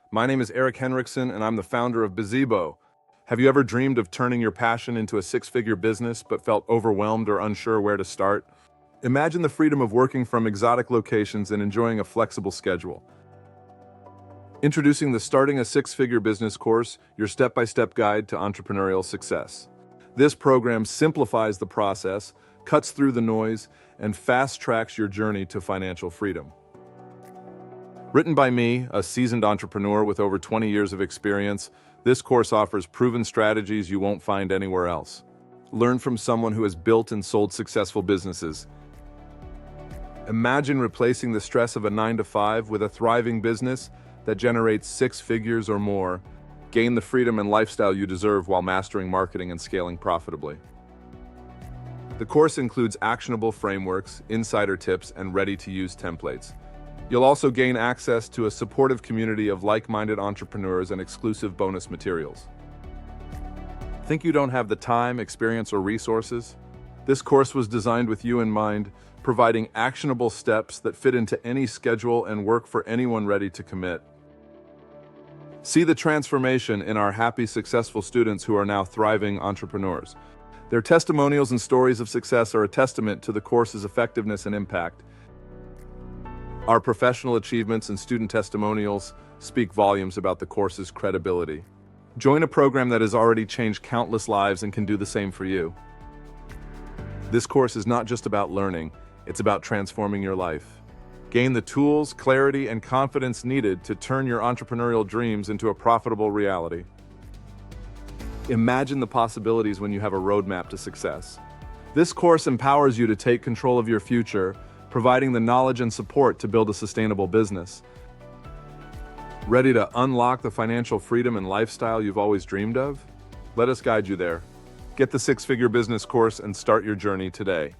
My name is Eric Henriksen, and I'm the founder of Bizebo. Have you ever dreamed of turning your passion into a six-figure business but felt overwhelmed or unsure where to start? Imagine the freedom of working from exotic locations and enjoying a flexible schedule. Introducing the Starting a Six-Figure Business course, your step-by-step guide to entrepreneurial success. This program simplifies the process, cuts through the noise, and fast-tracks your journey to financial freedom. Written by me, a seasoned entrepreneur with over 20 years of experience, this course offers proven strategies you won't find anywhere else. Learn from someone who has built and sold successful businesses. Imagine replacing the stress of a 9-to-5 with a thriving business that generates six figures or more. Gain the freedom and lifestyle you deserve while mastering marketing and scaling profitably. The course includes actionable frameworks, insider tips, and ready-to-use templates. You'll also gain access to a supportive community of like-minded entrepreneurs and exclusive bonus materials. Think you don't have the time, experience, or resources? This course was designed with you in mind, providing actionable steps that fit into any schedule and work for anyone ready to commit. See the transformation in our happy, successful students who are now thriving entrepreneurs. Their testimonials and stories of success are a testament to the course's effectiveness and impact. Our professional achievements and student testimonials speak volumes about the course's credibility. Join a program that has already changed countless lives and can do the same for you. This course is not just about learning, it's about transforming your life. Gain the tools, clarity, and confidence needed to turn your entrepreneurial dreams into a profitable reality. Imagine the possibilities when you have a roadmap to success. This course empowers you to take control of your future, providing the knowledge and support to build a sustainable business. Ready to unlock the financial freedom and lifestyle you've always dreamed of? Let us guide you there. Get the Six-Figure Business course and start your journey today.